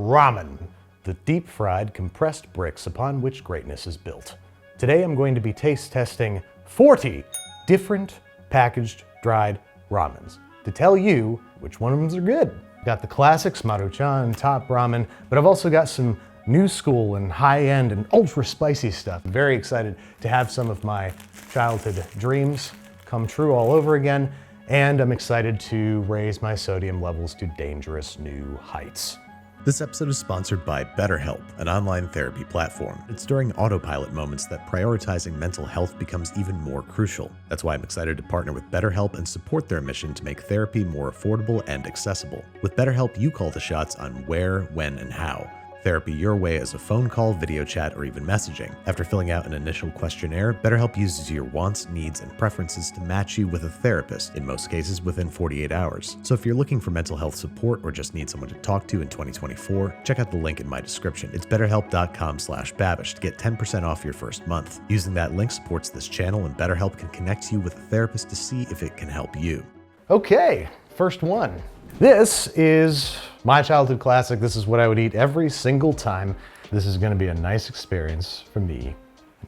ramen, the deep-fried compressed bricks upon which greatness is built. Today I'm going to be taste testing 40 different packaged dried ramens to tell you which ones are good. Got the classics, Maruchan, top ramen, but I've also got some new school and high-end and ultra spicy stuff. I'm very excited to have some of my childhood dreams come true all over again, and I'm excited to raise my sodium levels to dangerous new heights. This episode is sponsored by BetterHelp, an online therapy platform. It's during autopilot moments that prioritizing mental health becomes even more crucial. That's why I'm excited to partner with BetterHelp and support their mission to make therapy more affordable and accessible. With BetterHelp, you call the shots on where, when, and how. Therapy your way as a phone call, video chat, or even messaging. After filling out an initial questionnaire, BetterHelp uses your wants, needs, and preferences to match you with a therapist, in most cases within 48 hours. So if you're looking for mental health support or just need someone to talk to in 2024, check out the link in my description. It's betterhelp.com/Babish to get 10% off your first month. Using that link supports this channel, and BetterHelp can connect you with a therapist to see if it can help you. Okay, first one. This is my childhood classic. This is what I would eat every single time. This is gonna be a nice experience for me.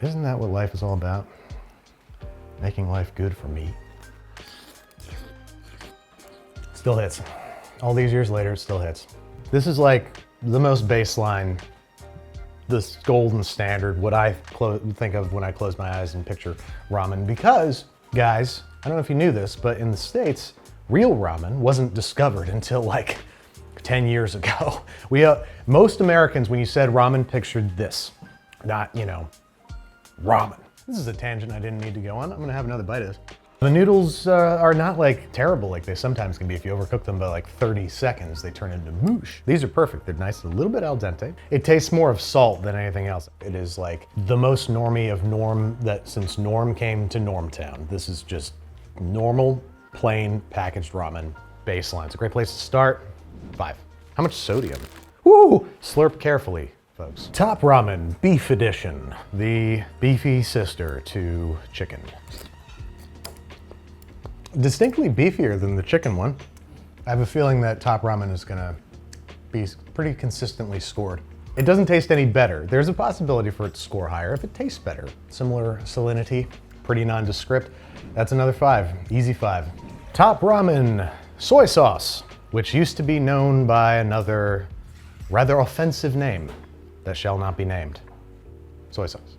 Isn't that what life is all about? Making life good for me. Still hits. All these years later, it still hits. This is like the most baseline, this golden standard, what I think of when I close my eyes and picture ramen. Because, guys, I don't know if you knew this, but in the States, real ramen wasn't discovered until like 10 years ago. Most Americans, when you said ramen, pictured this, not, ramen. This is a tangent I didn't need to go on. I'm gonna have another bite of this. The noodles are not like terrible like they sometimes can be. If you overcook them by like 30 seconds, they turn into mush. These are perfect. They're nice, a little bit al dente. It tastes more of salt than anything else. It is like the most normie of norm that since Norm came to Normtown. This is just normal, plain packaged ramen baseline. It's a great place to start. 5. How much sodium? Woo! Slurp carefully, folks. Top ramen, beef edition. The beefy sister to chicken. Distinctly beefier than the chicken one. I have a feeling that top ramen is gonna be pretty consistently scored. It doesn't taste any better. There's a possibility for it to score higher if it tastes better. Similar salinity, pretty nondescript. That's another 5, easy 5. Top ramen, soy sauce, which used to be known by another rather offensive name that shall not be named. Soy sauce.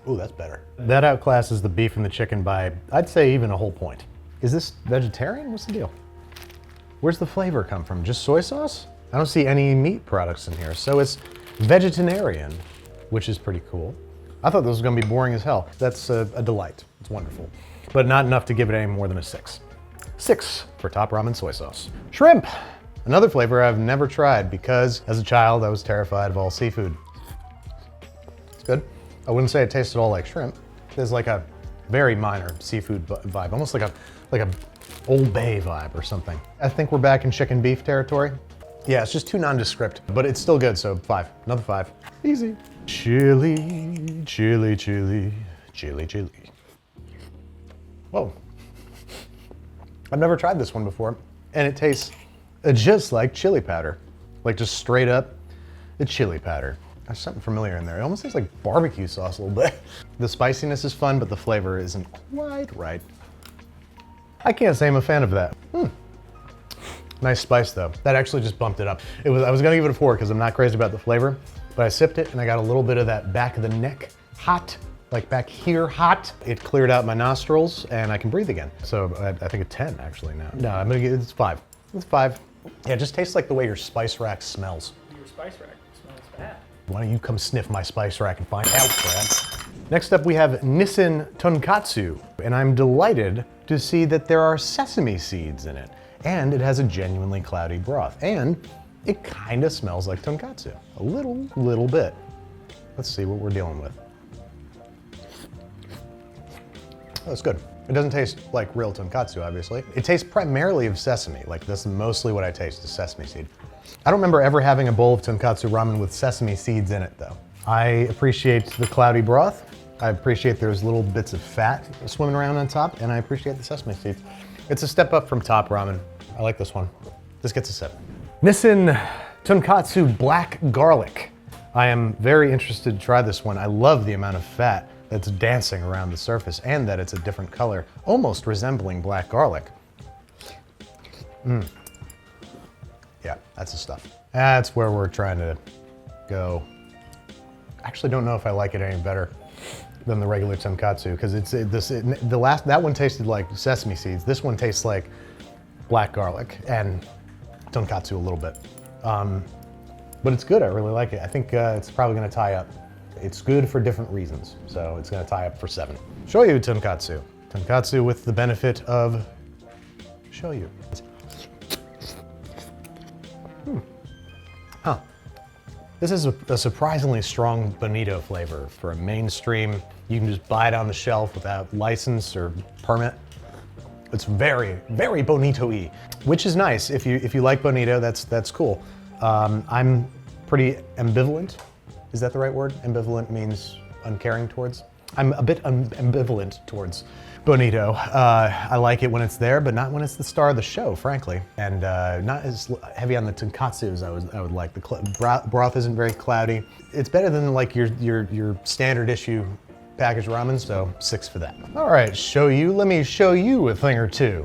Ooh, that's better. That outclasses the beef and the chicken by, I'd say, even a whole point. Is this vegetarian? What's the deal? Where's the flavor come from? Just soy sauce? I don't see any meat products in here, so it's vegetarian, which is pretty cool. I thought this was gonna be boring as hell. That's a delight. It's wonderful. But not enough to give it any more than a 6. 6 for top ramen soy sauce. Shrimp, another flavor I've never tried because as a child I was terrified of all seafood. It's good. I wouldn't say it tastes at all like shrimp. There's like a very minor seafood vibe, almost like a Old Bay vibe or something. I think we're back in chicken beef territory. Yeah, it's just too nondescript, but it's still good, so 5, another 5. Easy. Chili, chili, chili, chili, chili. Whoa. I've never tried this one before, and it tastes just like chili powder. Like just straight up the chili powder. There's something familiar in there. It almost tastes like barbecue sauce a little bit. The spiciness is fun, but the flavor isn't quite right. I can't say I'm a fan of that. Nice spice though. That actually just bumped it up. I was gonna give it a 4 because I'm not crazy about the flavor, but I sipped it and I got a little bit of that back of the neck hot, like back here hot. It cleared out my nostrils and I can breathe again. So I think a 10 actually now. No, I'm gonna get, it's 5. It's 5. Yeah, it just tastes like the way your spice rack smells. Your spice rack smells bad. Why don't you come sniff my spice rack and find out, Brad? Next up we have Nissin Tonkotsu, and I'm delighted to see that there are sesame seeds in it, and it has a genuinely cloudy broth, and it kind of smells like tonkatsu, a little bit. Let's see what we're dealing with. Oh, it's good. It doesn't taste like real tonkatsu, obviously. It tastes primarily of sesame, like that's mostly what I taste is sesame seed. I don't remember ever having a bowl of tonkatsu ramen with sesame seeds in it though. I appreciate the cloudy broth. I appreciate there's little bits of fat swimming around on top, and I appreciate the sesame seeds. It's a step up from top ramen. I like this one. This gets a 7. Nissin Tonkotsu Black Garlic. I am very interested to try this one. I love the amount of fat that's dancing around the surface and that it's a different color, almost resembling black garlic. Yeah, that's the stuff. That's where we're trying to go. I actually don't know if I like it any better than the regular tonkatsu because that one tasted like sesame seeds. This one tastes like black garlic and tonkatsu a little bit. But it's good, I really like it. I think it's probably gonna tie up. It's good for different reasons, so it's gonna tie up for 7. Shoyu tonkatsu. Tonkatsu with the benefit of shoyu. Huh. This is a surprisingly strong bonito flavor for a mainstream. You can just buy it on the shelf without license or permit. It's very, very bonito-y, which is nice. If you like bonito, that's cool. I'm pretty ambivalent. Is that the right word? Ambivalent means uncaring towards. I'm a bit ambivalent towards bonito. I like it when it's there, but not when it's the star of the show, frankly. And not as heavy on the tonkatsu as I would like. The broth isn't very cloudy. It's better than like your standard issue packaged ramen, so 6 for that. All right, Shoyu, let me show you a thing or two.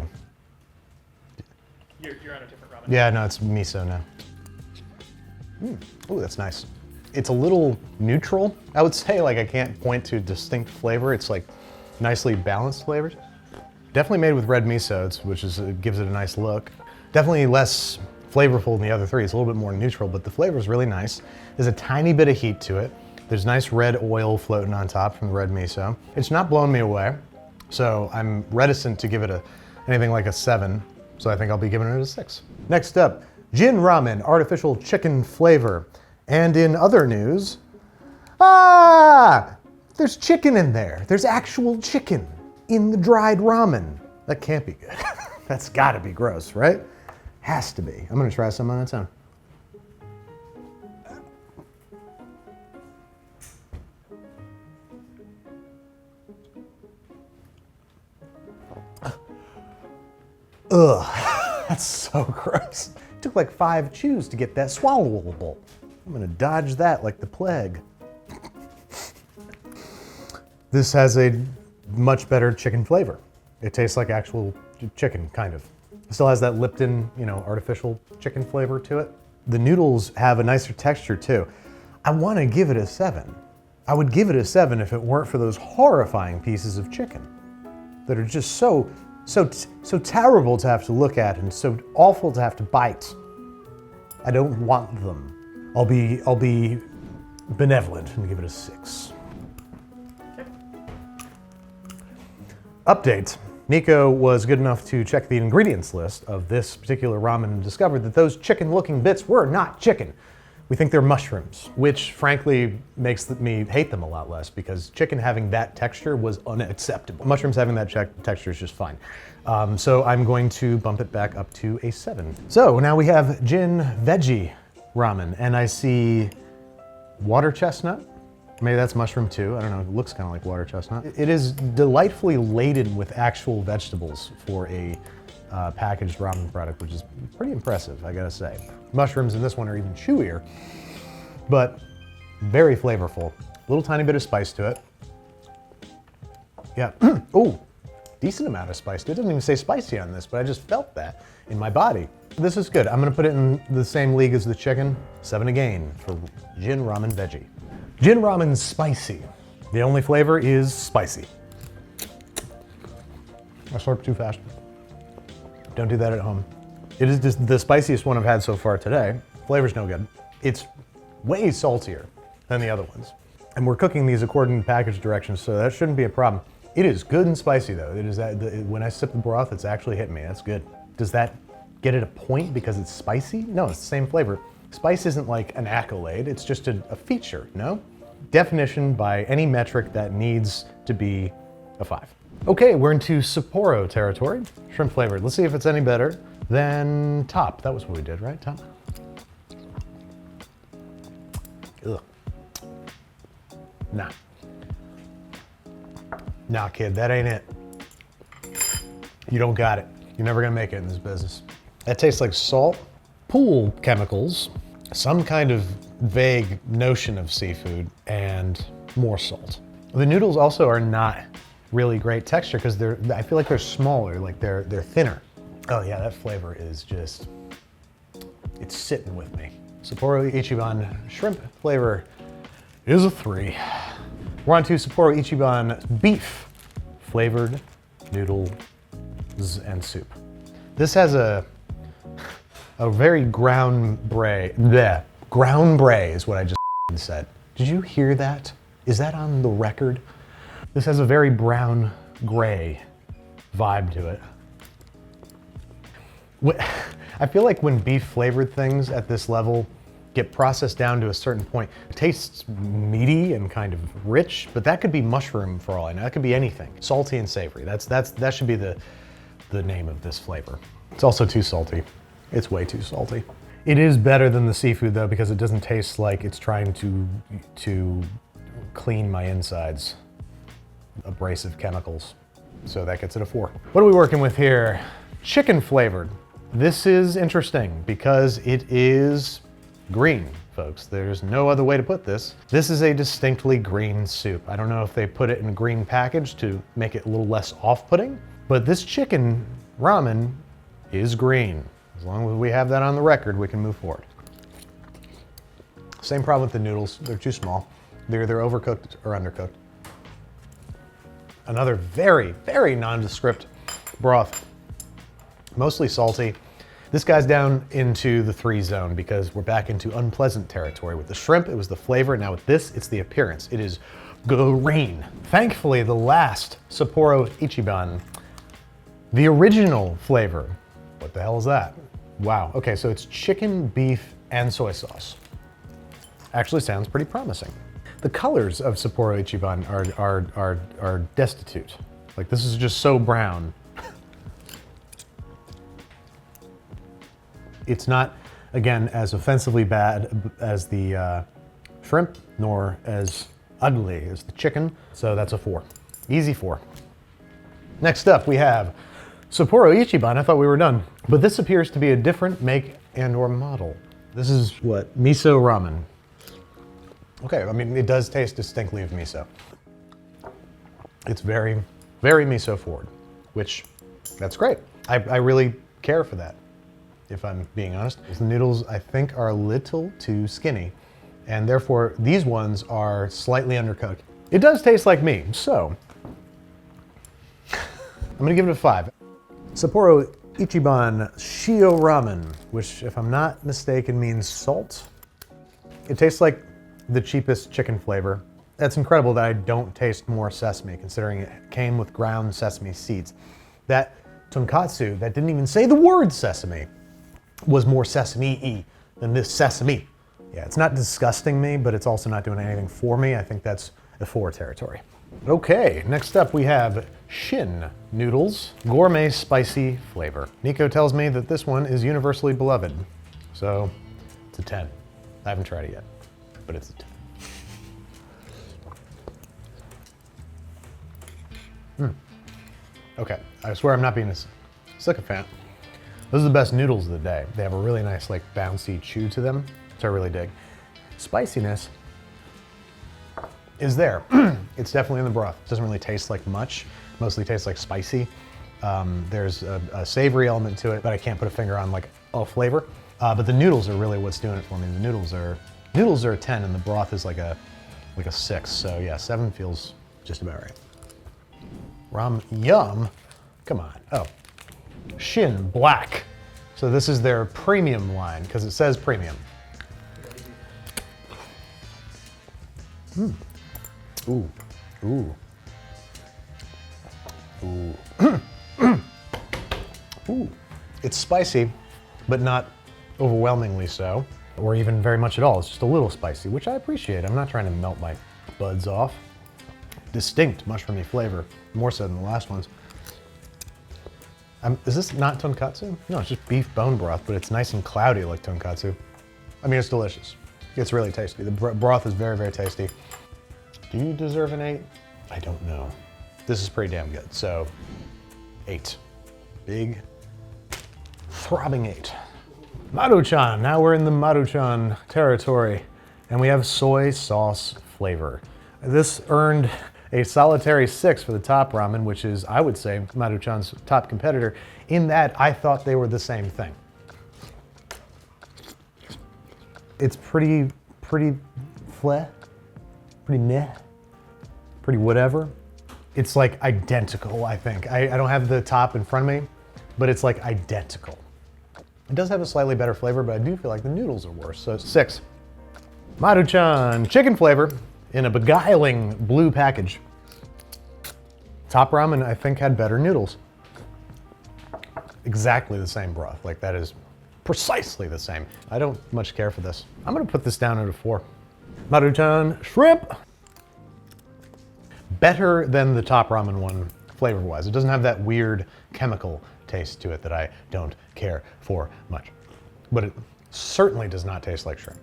You're on a different ramen. Yeah, no, it's miso now. Oh, that's nice. It's a little neutral, I would say. Like I can't point to distinct flavor. It's like nicely balanced flavors. Definitely made with red miso, which gives it a nice look. Definitely less flavorful than the other 3. It's a little bit more neutral, but the flavor is really nice. There's a tiny bit of heat to it. There's nice red oil floating on top from the red miso. It's not blowing me away, so I'm reticent to give it anything like a 7. So I think I'll be giving it a 6. Next up, Jin Ramen, artificial chicken flavor. And in other news, there's chicken in there. There's actual chicken in the dried ramen. That can't be good. That's gotta be gross, right? Has to be. I'm gonna try some on its own. Ugh, that's so gross. It took like 5 chews to get that swallowable. I'm gonna dodge that like the plague. This has a much better chicken flavor. It tastes like actual chicken, kind of. It still has that Lipton, artificial chicken flavor to it. The noodles have a nicer texture too. I wanna give it a 7. I would give it a 7 if it weren't for those horrifying pieces of chicken that are just so terrible to have to look at and so awful to have to bite. I don't want them. I'll be benevolent and give it a 6. Update. Nico was good enough to check the ingredients list of this particular ramen and discovered that those chicken-looking bits were not chicken. We think they're mushrooms, which frankly makes me hate them a lot less because chicken having that texture was unacceptable. Mushrooms having that texture is just fine. So I'm going to bump it back up to a 7. So now we have Jin Veggie Ramen, and I see water chestnut. Maybe that's mushroom too. I don't know. It looks kind of like water chestnut. It is delightfully laden with actual vegetables for a packaged ramen product, which is pretty impressive, I gotta say. Mushrooms in this one are even chewier, but very flavorful. A little tiny bit of spice to it. Yeah. Oh, decent amount of spice. It doesn't even say spicy on this, but I just felt that in my body. This is good. I'm gonna put it in the same league as the chicken. 7 again for Jin Ramen Veggie. Jin Ramen Spicy. The only flavor is spicy. I slurped too fast. Don't do that at home. It is just the spiciest one I've had so far today. Flavor's no good. It's way saltier than the other ones. And we're cooking these according to package directions, so that shouldn't be a problem. It is good and spicy though. It is when I sip the broth, it's actually hitting me. That's good. Does that get it a point because it's spicy? No, it's the same flavor. Spice isn't like an accolade, it's just a feature, no? Definition by any metric that needs to be a 5. Okay, we're into Sapporo territory, shrimp flavored. Let's see if it's any better than Top. That was what we did, right, Top? Ugh. Nah. Nah, kid, that ain't it. You don't got it. You're never gonna make it in this business. That tastes like salt pool chemicals, some kind of vague notion of seafood, and more salt. The noodles also are not really great texture because I feel like they're smaller, like they're thinner. Oh yeah, that flavor is just, it's sitting with me. Sapporo Ichiban shrimp flavor is a 3. We're on to Sapporo Ichiban beef flavored noodles and soup. This has a very ground bray is what I just said. Did you hear that? Is that on the record? This has a very brown gray vibe to it. I feel like when beef flavored things at this level get processed down to a certain point, it tastes meaty and kind of rich, but that could be mushroom for all I know. That could be anything. Salty and savory. That should be the name of this flavor. It's also too salty. It's way too salty. It is better than the seafood though, because it doesn't taste like it's trying to clean my insides. Abrasive chemicals. So that gets it a 4. What are we working with here? Chicken flavored. This is interesting because it is green, folks. There's no other way to put this. This is a distinctly green soup. I don't know if they put it in a green package to make it a little less off-putting, but this chicken ramen is green. As long as we have that on the record, we can move forward. Same problem with the noodles. They're too small. They're either overcooked or undercooked. Another very, very nondescript broth. Mostly salty. This guy's down into the 3 zone because we're back into unpleasant territory. With the shrimp, it was the flavor. Now with this, it's the appearance. It is green. Thankfully, the last Sapporo Ichiban, the original flavor. What the hell is that? Wow. Okay, so it's chicken, beef, and soy sauce. Actually sounds pretty promising. The colors of Sapporo Ichiban are destitute. Like this is just so brown. It's not, again, as offensively bad as the shrimp, nor as ugly as the chicken. So that's a 4. Easy 4. Next up, we have Sapporo Ichiban. I thought we were done, but this appears to be a different make and or model. This is what? Miso ramen. Okay, I mean, it does taste distinctly of miso. It's very, very miso forward, which, that's great. I really care for that, if I'm being honest. The noodles, I think, are a little too skinny, and therefore, these ones are slightly undercooked. It does taste like me, so I'm gonna give it a 5. Sapporo Ichiban Shio ramen, which, if I'm not mistaken, means salt. It tastes like the cheapest chicken flavor. That's incredible that I don't taste more sesame, considering it came with ground sesame seeds. That tonkatsu that didn't even say the word sesame was more sesame-y than this sesame. Yeah, it's not disgusting me, but it's also not doing anything for me. I think that's a 4 territory. Okay, next up we have Shin noodles, gourmet spicy flavor. Nico tells me that this one is universally beloved, so it's a 10. I haven't tried it yet, but it's a 10. Okay, I swear I'm not being a sycophant. Those are the best noodles of the day. They have a really nice, like, bouncy chew to them, which I really dig. Spiciness is there. It's definitely in the broth. It doesn't really taste like much. Mostly tastes like spicy. There's a savory element to it, but I can't put a finger on like a flavor. But the noodles are really what's doing it for me. The noodles are a 10, and the broth is like a 6. So yeah, 7 feels just about right. Yum. Come on. Oh, Shin Black. So this is their premium line because it says premium. Ooh, ooh, ooh, ooh. It's spicy, but not overwhelmingly so, or even very much at all. It's just a little spicy, which I appreciate. I'm not trying to melt my buds off. Distinct mushroomy flavor, more so than the last ones. Is this not tonkatsu? No, it's just beef bone broth, but it's nice and cloudy like tonkatsu. I mean, it's delicious. It's really tasty. The broth is very, very tasty. Do you deserve an 8? I don't know. This is pretty damn good, so 8. Big, throbbing 8. Maruchan, now we're in the Maruchan territory, and we have soy sauce flavor. This earned a solitary 6 for the top ramen, which is, I would say, Maruchan's top competitor, in that I thought they were the same thing. It's pretty fleh, pretty meh, pretty whatever. It's like identical, I think. I don't have the top in front of me, but it's like identical. It does have a slightly better flavor, but I do feel like the noodles are worse, so 6. Maruchan, chicken flavor in a beguiling blue package. Top ramen, I think, had better noodles. Exactly the same broth, like that is precisely the same. I don't much care for this. I'm gonna put this down at a 4. Maruchan shrimp. Better than the top ramen one flavor-wise. It doesn't have that weird chemical taste to it that I don't care for much. But it certainly does not taste like shrimp.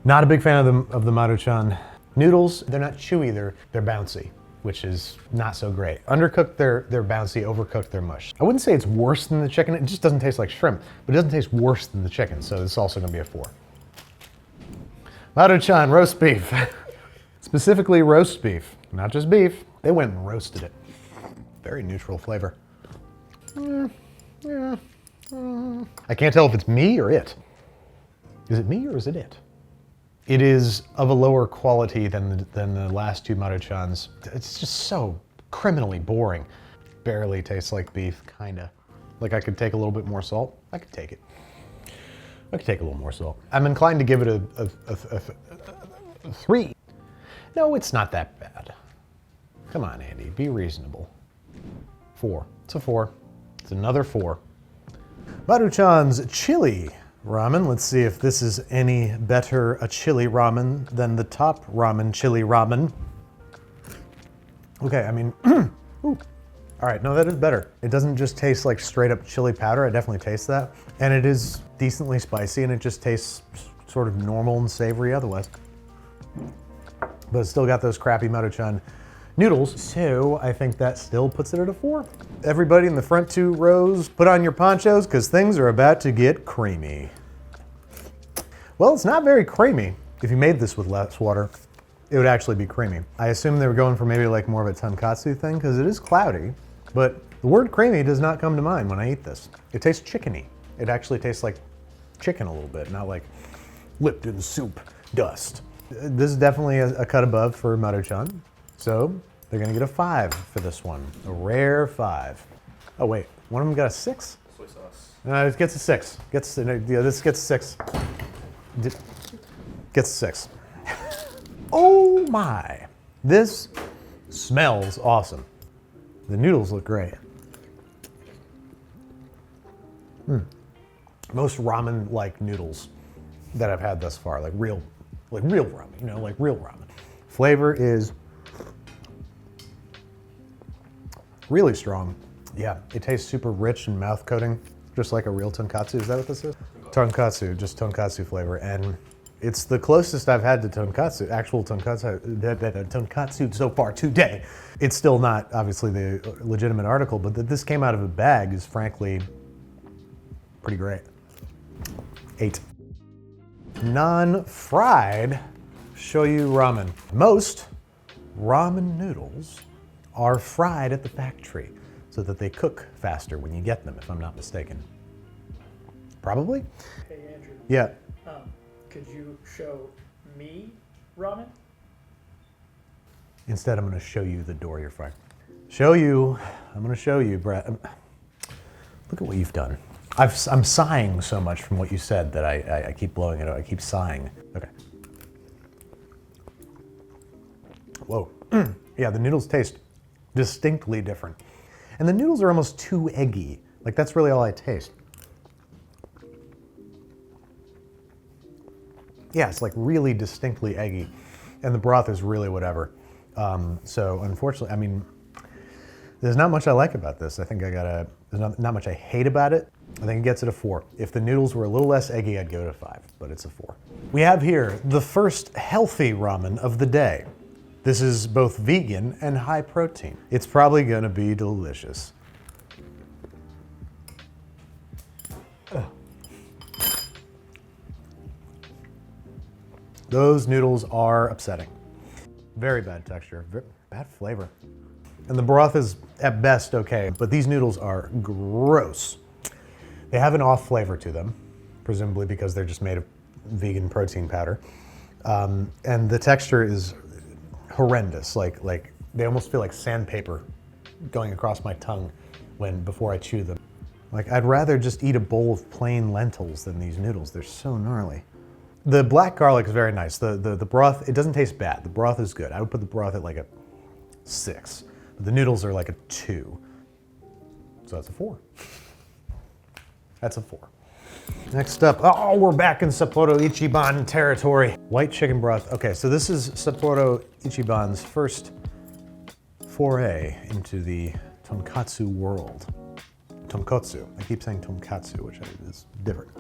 Not a big fan of the Maruchan noodles. They're not chewy, they're bouncy, which is not so great. Undercooked, they're bouncy, overcooked, they're mush. I wouldn't say it's worse than the chicken. It just doesn't taste like shrimp, but it doesn't taste worse than the chicken, so it's also gonna be a 4. Maruchan roast beef. Specifically roast beef, not just beef. They went and roasted it. Very neutral flavor. I can't tell if it's me or it. Is it me or is it it? It is of a lower quality than the last 2 Maruchans. It's just so criminally boring. Barely tastes like beef, kinda. Like I could take a little bit more salt. I could take it. I could take a little more salt. I'm inclined to give it a 3. No, it's not that bad. Come on, Andy, be reasonable. 4. It's a 4. It's another 4. Maruchan's chili ramen. Let's see if this is any better a chili ramen than the top ramen chili ramen. Okay, I mean, ooh. All right, no, that is better. It doesn't just taste like straight up chili powder. I definitely taste that. And it is decently spicy and it just tastes sort of normal and savory otherwise. But it's still got those crappy Maruchan noodles, so I think that still puts it at a 4. Everybody in the front 2 rows, put on your ponchos because things are about to get creamy. Well, it's not very creamy. If you made this with less water, it would actually be creamy. I assume they were going for maybe like more of a tonkatsu thing because it is cloudy, but the word creamy does not come to mind when I eat this. It tastes chickeny. It actually tastes like chicken a little bit, not like Lipton soup dust. This is definitely a cut above for Maruchan. So they're gonna get a 5 for this one, a rare 5. Oh wait, one of them got a 6? Soy sauce. It gets a 6. This gets a 6. Gets a 6. Oh my, this smells awesome. The noodles look great. Most ramen-like noodles that I've had thus far, like real ramen, you know, like real ramen. Flavor is really strong. Yeah, it tastes super rich and mouth coating, just like a real tonkatsu. Is that what this is? Tonkatsu, just tonkatsu flavor. And it's the closest I've had to tonkatsu, actual tonkatsu so far today. It's still not obviously the legitimate article, but that this came out of a bag is frankly pretty great. 8. Non-fried shoyu ramen. Most ramen noodles are fried at the factory so that they cook faster when you get them, if I'm not mistaken. Probably? Hey, Andrew. Yeah. Could you show me ramen? Instead, I'm gonna show you the door you're frying. I'm gonna show you, Brett. Look at what you've done. I'm sighing so much from what you said that I keep blowing it out. I keep sighing. Okay. Whoa. Yeah, the noodles taste distinctly different. And the noodles are almost too eggy. Like that's really all I taste. Yeah, it's like really distinctly eggy. And the broth is really whatever. So unfortunately, I mean, there's not much I like about this. I think there's not much I hate about it. I think it gets it a 4. If the noodles were a little less eggy, I'd give it a 5, but it's a 4. We have here the first healthy ramen of the day. This is both vegan and high protein. It's probably gonna be delicious. Those noodles are upsetting. Very bad texture, bad flavor. And the broth is at best okay, but these noodles are gross. They have an off flavor to them, presumably because they're just made of vegan protein powder. And the texture is horrendous. Like they almost feel like sandpaper going across my tongue before I chew them. Like I'd rather just eat a bowl of plain lentils than these noodles. They're so gnarly. The black garlic is very nice. The broth, it doesn't taste bad. The broth is good. I would put the broth at like a 6. The noodles are like a 2. So that's a 4. That's a 4. Next up, oh, we're back in Sapporo Ichiban territory. White chicken broth. Okay, so this is Sapporo Ichiban's first foray into the tonkatsu world. Tonkotsu. I keep saying tonkatsu, which is different.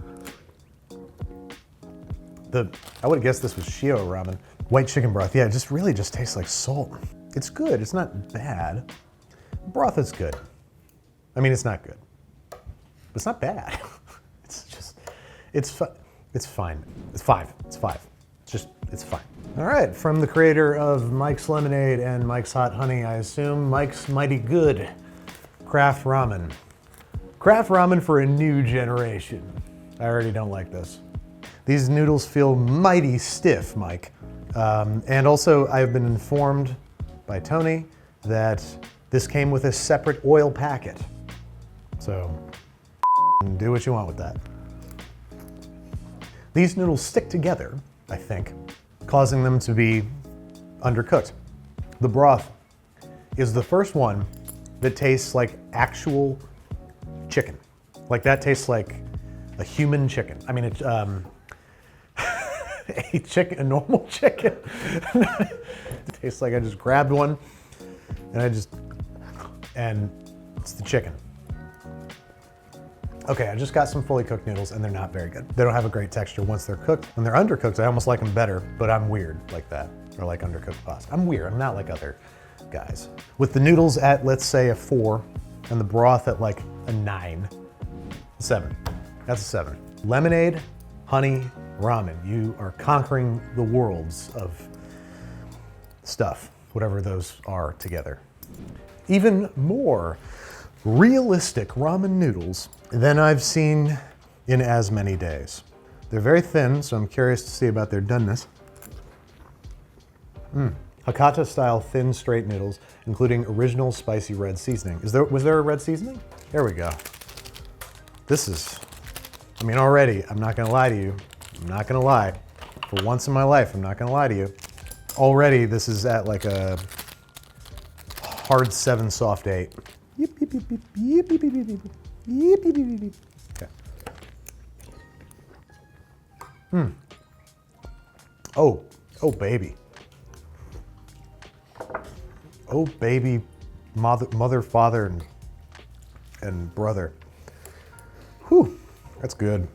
I would have guessed this was Shio ramen. White chicken broth, yeah, it just really just tastes like salt. It's good, it's not bad. Broth is good. I mean, it's not good, but it's not bad. It's fine. It's 5. It's 5. It's fine. All right, from the creator of Mike's Lemonade and Mike's Hot Honey, I assume Mike's Mighty Good Craft Ramen. Craft ramen for a new generation. I already don't like this. These noodles feel mighty stiff, Mike. And also, I've been informed by Tony that this came with a separate oil packet. So, do what you want with that. These noodles stick together, I think, causing them to be undercooked. The broth is the first one that tastes like actual chicken. Like that tastes like a human chicken. I mean, it's a normal chicken. It tastes like I just grabbed one and it's the chicken. Okay, I just got some fully cooked noodles and they're not very good. They don't have a great texture once they're cooked. When they're undercooked, I almost like them better, but I'm weird like that, or like undercooked pasta. I'm weird, I'm not like other guys. With the noodles at, let's say, a 4, and the broth at like a 9, 7. That's a 7. Lemonade, honey, ramen. You are conquering the worlds of stuff, whatever those are together. Even more realistic ramen noodles than I've seen in as many days. They're very thin, so I'm curious to see about their doneness. Hakata style thin straight noodles, including original spicy red seasoning. Was there a red seasoning? There we go. This is, I mean, already, I'm not gonna lie to you. I'm not gonna lie. For once in my life, I'm not gonna lie to you. Already, this is at like a hard 7, soft 8. Yip, yip, yip, yip, yip, yip, yip, yip, yip. Yip, yip, yip, yip. Okay. Oh baby. Oh baby, mother, father, and brother. Whew, that's good.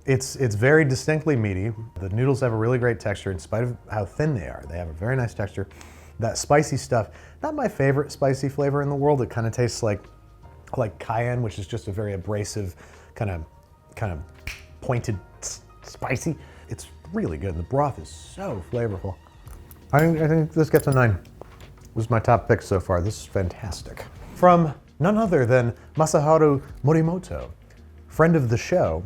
It's very distinctly meaty. The noodles have a really great texture in spite of how thin they are. They have a very nice texture. That spicy stuff, not my favorite spicy flavor in the world. It kind of tastes like cayenne, which is just a very abrasive, kind of pointed spicy. It's really good. The broth is so flavorful. I think this gets a 9. This is my top pick so far. This is fantastic. From none other than Masaharu Morimoto, friend of the show,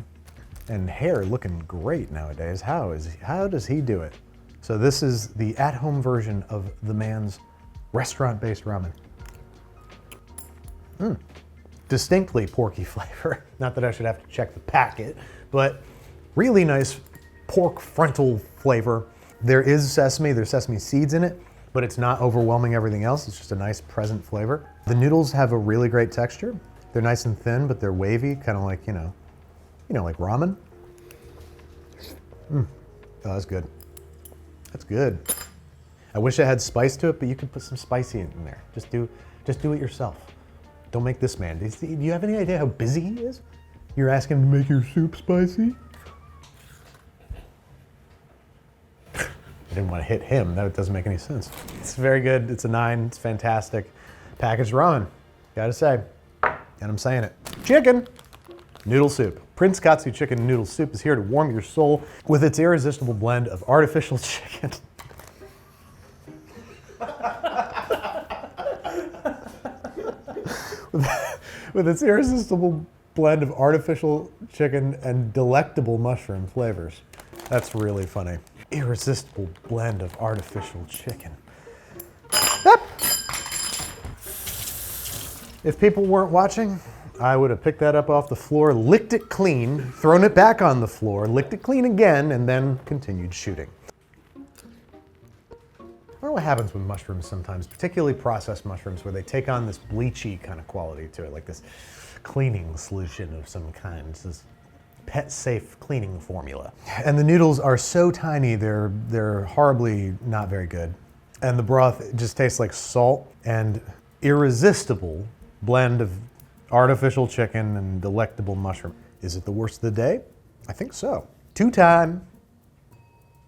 and hair looking great nowadays. How does he do it? So this is the at-home version of the man's restaurant-based ramen. Distinctly porky flavor. Not that I should have to check the packet, but really nice pork frontal flavor. There's sesame seeds in it, but it's not overwhelming everything else. It's just a nice present flavor. The noodles have a really great texture. They're nice and thin, but they're wavy, kind of like, you know, like ramen. Oh, that's good. That's good. I wish it had spice to it, but you could put some spicy in there. Just do it yourself. Don't make this man. Do you have any idea how busy he is? You're asking him to make your soup spicy? I didn't want to hit him. That doesn't make any sense. It's very good. It's a 9. It's fantastic. Packaged ramen, gotta say. And I'm saying it. Chicken. Noodle soup. Prince Katsu chicken noodle soup is here to warm your soul with its irresistible blend of artificial chicken. with its irresistible blend of artificial chicken and delectable mushroom flavors. That's really funny. Irresistible blend of artificial chicken. Yep. If people weren't watching, I would have picked that up off the floor, licked it clean, thrown it back on the floor, licked it clean again, and then continued shooting. I don't know what happens with mushrooms sometimes, particularly processed mushrooms, where they take on this bleachy kind of quality to it, like this cleaning solution of some kind. It's this pet-safe cleaning formula. And the noodles are so tiny, they're horribly not very good. And the broth just tastes like salt and irresistible blend of artificial chicken and delectable mushroom. Is it the worst of the day? I think so. Two-time,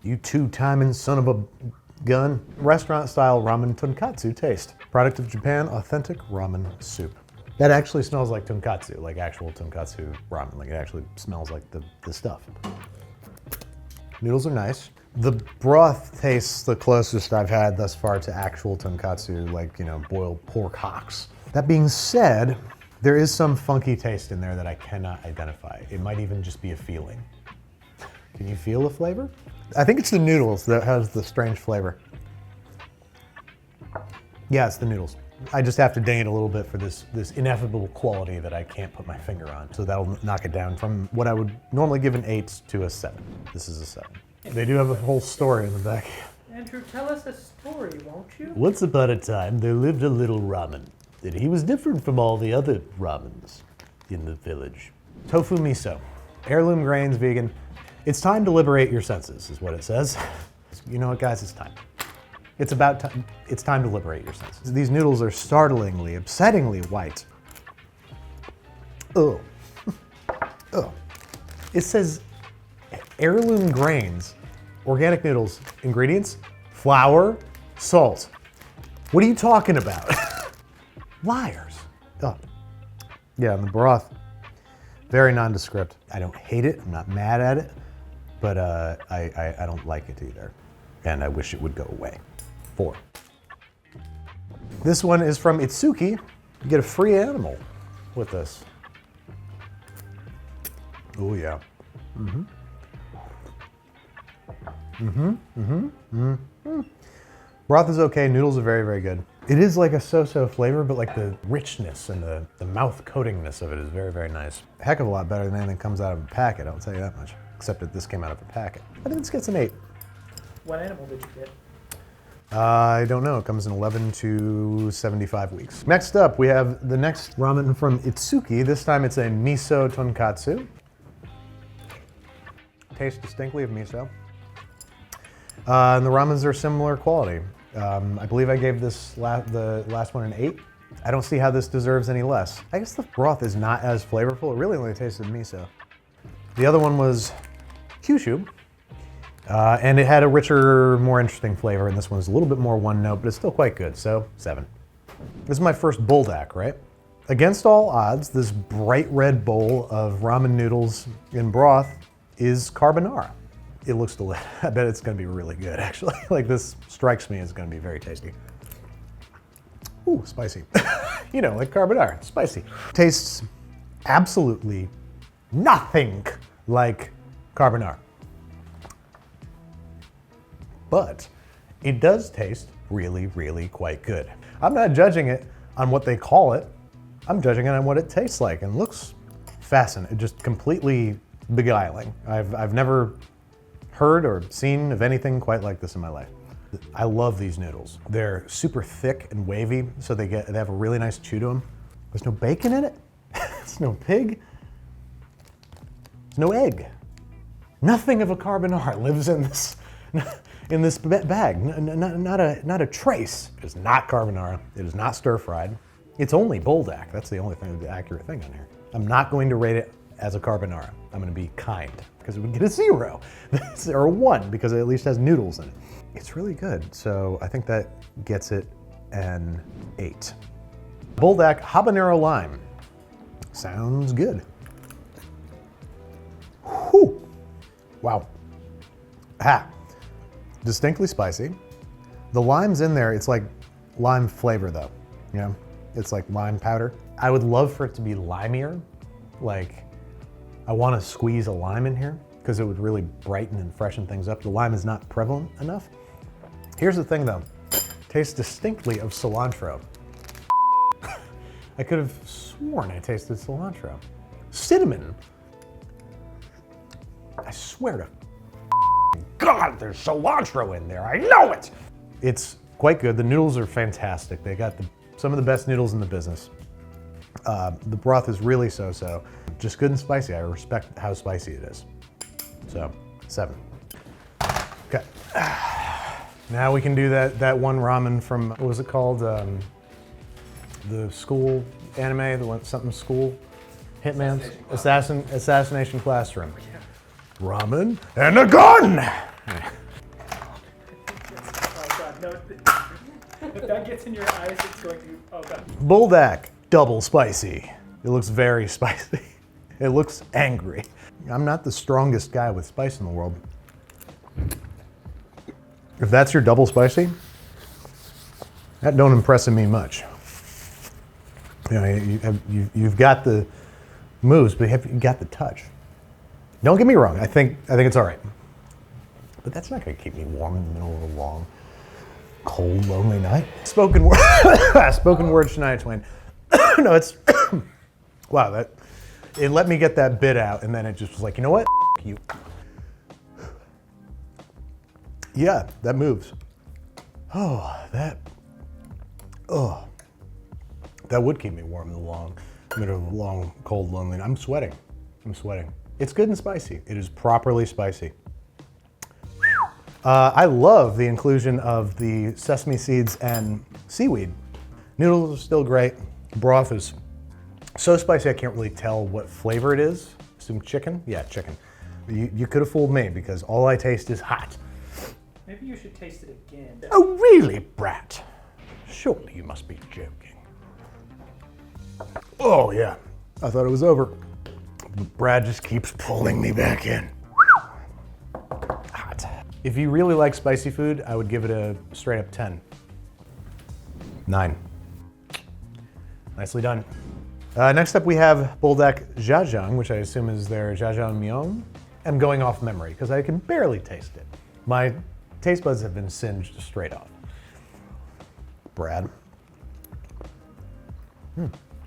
you two-timing son of a gun. Restaurant-style ramen tonkatsu taste. Product of Japan, authentic ramen soup. That actually smells like tonkatsu, like actual tonkatsu ramen. Like it actually smells like the stuff. Noodles are nice. The broth tastes the closest I've had thus far to actual tonkatsu, like, you know, boiled pork hocks. That being said, there is some funky taste in there that I cannot identify. It might even just be a feeling. Can you feel the flavor? I think it's the noodles that has the strange flavor. Yeah, it's the noodles. I just have to ding it a little bit for this ineffable quality that I can't put my finger on. So that'll knock it down from what I would normally give an 8 to a 7. This is a 7. They do have a whole story in the back. Andrew, tell us a story, won't you? Once upon a time, there lived a little ramen, and he was different from all the other ramens in the village. Tofu miso, heirloom grains, vegan. It's time to liberate your senses, is what it says. You know what, guys? It's time. It's about time. It's time to liberate your senses. These noodles are startlingly, upsettingly white. Oh. Oh. It says heirloom grains, organic noodles, ingredients, flour, salt. What are you talking about? Liars. Oh. Yeah, and the broth, very nondescript. I don't hate it, I'm not mad at it, but I don't like it either. And I wish it would go away. 4. This one is from Itsuki. You get a free animal with this. Oh yeah. Broth is okay, noodles are very, very good. It is like a so-so flavor, but like the richness and the mouth coatingness of it is very, very nice. A heck of a lot better than anything that comes out of a packet, I'll tell you that much. Except that this came out of a packet. I think this gets an 8. What animal did you get? I don't know, it comes in 11 to 75 weeks. Next up, we have the next ramen from Itsuki. This time it's a miso tonkatsu. Tastes distinctly of miso. And the ramens are similar quality. I believe I gave this the last one an 8. I don't see how this deserves any less. I guess the broth is not as flavorful. It really only tasted miso. The other one was Kyushu. And it had a richer, more interesting flavor, and this one's a little bit more one note, but it's still quite good, so 7. This is my first Buldak, right? Against all odds, this bright red bowl of ramen noodles in broth is carbonara. It looks delicious. I bet it's gonna be really good, actually. Like, this strikes me as gonna be very tasty. Ooh, spicy. You know, like carbonara, spicy. Tastes absolutely nothing like carbonara. But it does taste really, really quite good. I'm not judging it on what they call it. I'm judging it on what it tastes like, and looks fascinating, just completely beguiling. I've never heard or seen of anything quite like this in my life. I love these noodles. They're super thick and wavy, so they have a really nice chew to them. There's no bacon in it. There's no pig. There's no egg. Nothing of a carbonara lives in this bag. Not a trace. It is not carbonara. It is not stir fried. It's only Buldak. That's the only thing, the accurate thing on here. I'm not going to rate it as a carbonara. I'm going to be kind, because it would get a 0 or a 1, because it at least has noodles in it. It's really good, so I think that gets it an 8. Buldak Habanero Lime. Sounds good. Wow. Ha. Distinctly spicy. The lime's in there. It's like lime flavor though. You know, it's like lime powder. I would love for it to be limier. Like, I want to squeeze a lime in here because it would really brighten and freshen things up. The lime is not prevalent enough. Here's the thing though. Tastes distinctly of cilantro. I could have sworn I tasted cilantro. Cinnamon. I swear to God, there's cilantro in there. I know it. It's quite good. The noodles are fantastic. They got some of the best noodles in the business. The broth is really so-so. Just good and spicy. I respect how spicy it is. So, 7. Okay. Now we can do that one ramen from, what was it called? The school anime, the one, something school? Hitman's? Assassination Classroom. Ramen and a gun! Oh god, no. If that gets in your eyes, it's going to, oh god. Buldak, double spicy. It looks very spicy. It looks angry. I'm not the strongest guy with spice in the world. If that's your double spicy, that don't impress me much. You know, you've got the moves, but you've got the touch. Don't get me wrong, I think it's all right. But that's not gonna keep me warm in the middle of a long, cold, lonely night. Spoken word, spoken word Shania Twain. No, it's, wow, it let me get that bit out and then it just was like, you know what, you. Yeah, that moves. Oh, that would keep me warm in the middle of a long, cold, lonely night. I'm sweating. It's good and spicy. It is properly spicy. I love the inclusion of the sesame seeds and seaweed. Noodles are still great. Broth is so spicy I can't really tell what flavor it is. Assume chicken? Yeah, chicken. You could have fooled me because all I taste is hot. Maybe you should taste it again. Oh, really, Brat? Surely you must be joking. Oh, yeah. I thought it was over. But Brad just keeps pulling me back in. Hot. If you really like spicy food, I would give it a straight up 10. 9. Nicely done. Next up we have Buldak Jjajang, which I assume is their jjajangmyeon. I'm going off memory because I can barely taste it. My taste buds have been singed straight off. Brad.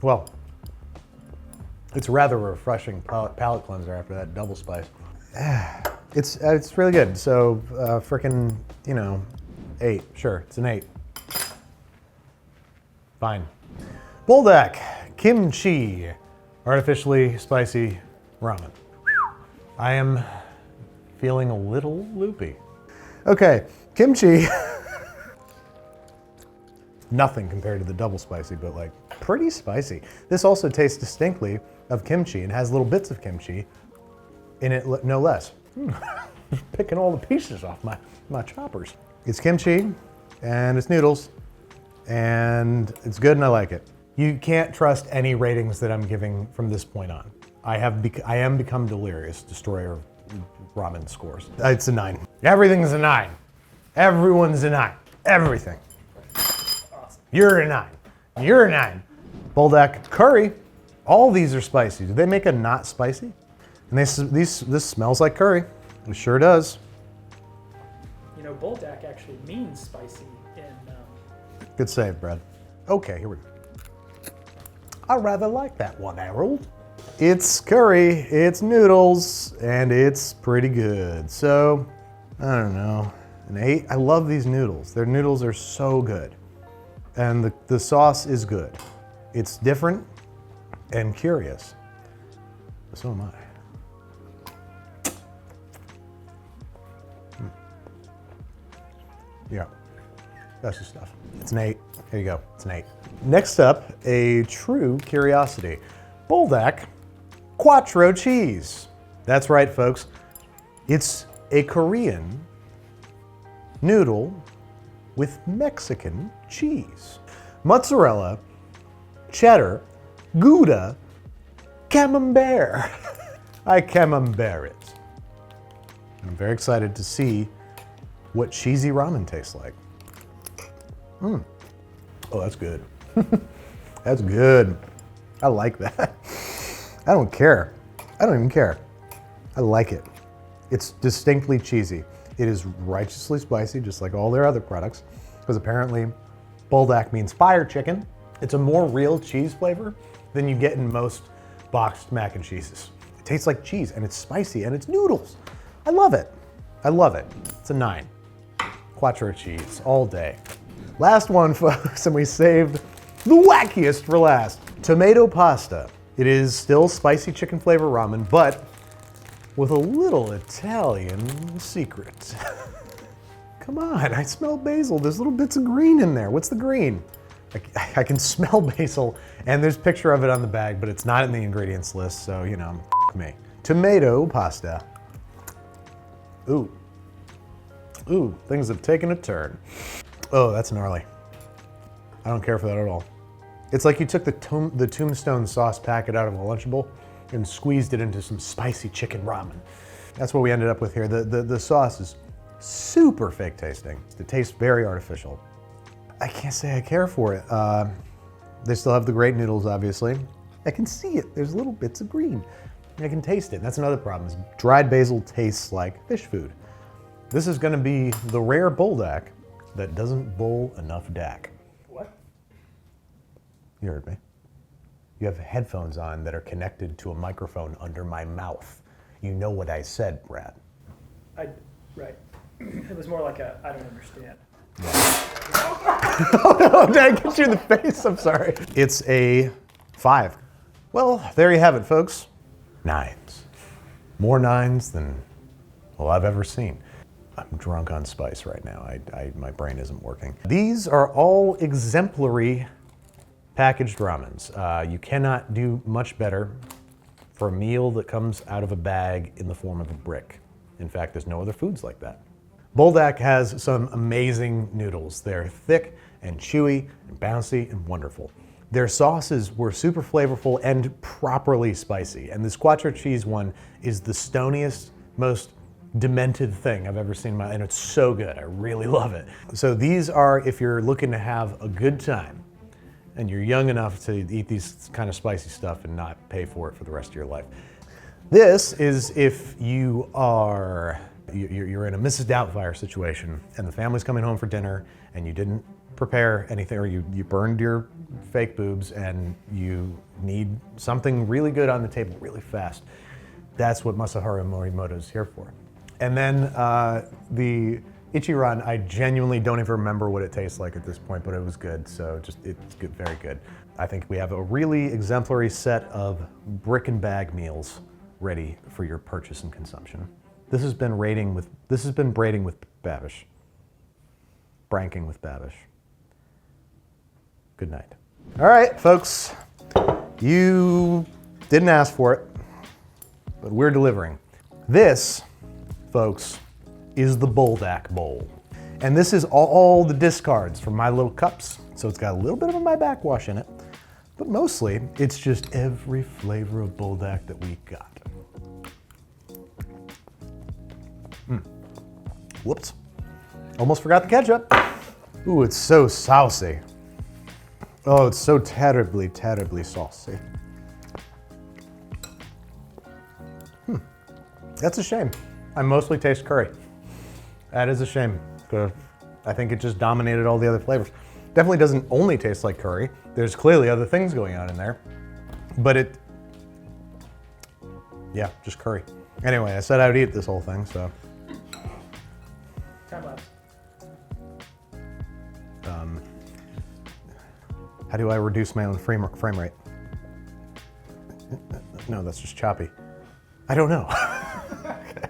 Well, it's rather a refreshing palate cleanser after that double spice. It's really good. So frickin', 8. Sure, it's an 8. Fine. Buldak Kimchi, artificially spicy ramen. I am feeling a little loopy. Okay, kimchi. Nothing compared to the double spicy, but like pretty spicy. This also tastes distinctly of kimchi and has little bits of kimchi in it, no less. Picking all the pieces off my choppers. It's kimchi and it's noodles and it's good and I like it. You can't trust any ratings that I'm giving from this point on. I am become delirious, destroyer of ramen scores. It's a 9. Everything's a 9. Everyone's a 9. Everything. Awesome. You're a 9. You're a 9. Buldak curry. All these are spicy. Do they make a not spicy? And this smells like curry. It sure does. You know, Buldak actually means spicy in... Good save, Brad. Okay, here we go. I rather like that one, Harold. It's curry, it's noodles, and it's pretty good. So, I don't know, an 8. I love these noodles. Their noodles are so good. And the sauce is good. It's different and curious. So am I. Yeah, that's the stuff. It's an 8. Here you go, it's an 8. Next up, a true curiosity. Buldak Cuatro cheese. That's right, folks. It's a Korean noodle with Mexican cheese. Mozzarella, cheddar, Gouda, camembert. I camembert it. I'm very excited to see what cheesy ramen tastes like. Oh, that's good. That's good. I like that. I don't care. I don't even care. I like it. It's distinctly cheesy. It is righteously spicy, just like all their other products, because apparently Buldak means fire chicken. It's a more real cheese flavor than you get in most boxed mac and cheeses. It tastes like cheese, and it's spicy, and it's noodles. I love it. I love it. It's a 9. Cuatro cheese all day. Last one, folks, and we saved the wackiest for last. Tomato pasta. It is still spicy chicken flavor ramen, but with a little Italian secret. Come on, I smell basil. There's little bits of green in there. What's the green? I can smell basil, and there's a picture of it on the bag, but it's not in the ingredients list, so, you know, me. Tomato pasta. Ooh. Ooh, things have taken a turn. Oh, that's gnarly. I don't care for that at all. It's like you took the tombstone sauce packet out of a Lunchable and squeezed it into some spicy chicken ramen. That's what we ended up with here. The sauce is super fake tasting. It tastes very artificial. I can't say I care for it. They still have the great noodles, obviously. I can see it. There's little bits of green. I can taste it. That's another problem, is dried basil tastes like fish food. This is gonna be the rare Buldak that doesn't bowl enough dak. What? You heard me. You have headphones on that are connected to a microphone under my mouth. You know what I said, Brad. Right. It was more like a, I don't understand. Oh no, did I get you in the face? I'm sorry. It's a 5. Well, there you have it, folks. 9s. More 9s than, well, I've ever seen. I'm drunk on spice right now. My brain isn't working. These are all exemplary packaged ramens. You cannot do much better for a meal that comes out of a bag in the form of a brick. In fact, there's no other foods like that. Buldak has some amazing noodles. They're thick and chewy and bouncy and wonderful. Their sauces were super flavorful and properly spicy. And this Cuatro cheese one is the stoniest, most demented thing I've ever seen in my, and it's so good. I really love it. So these are, if you're looking to have a good time and you're young enough to eat these kind of spicy stuff and not pay for it for the rest of your life. This is if you are, you're in a Mrs. Doubtfire situation and the family's coming home for dinner and you didn't prepare anything, or you burned your fake boobs and you need something really good on the table really fast. That's what Masaharu Morimoto is here for. And then the Ichiran, I genuinely don't even remember what it tastes like at this point, but it was good, so just, it's good, very good. I think we have a really exemplary set of brick and bag meals ready for your purchase and consumption. This has been braiding with Babish. Branking with Babish. Good night. All right, folks, you didn't ask for it, but we're delivering. This, folks, is the Buldak bowl. And this is all the discards from my little cups. So it's got a little bit of my backwash in it, but mostly it's just every flavor of Buldak that we got. Whoops. Almost forgot the ketchup. Ooh, it's so saucy. Oh, it's so terribly, terribly saucy. That's a shame. I mostly taste curry. That is a shame, because I think it just dominated all the other flavors. Definitely doesn't only taste like curry. There's clearly other things going on in there, but yeah, just curry. Anyway, I said I would eat this whole thing, so. Time lapse. How do I reduce my own frame rate? No, that's just choppy. I don't know. Okay.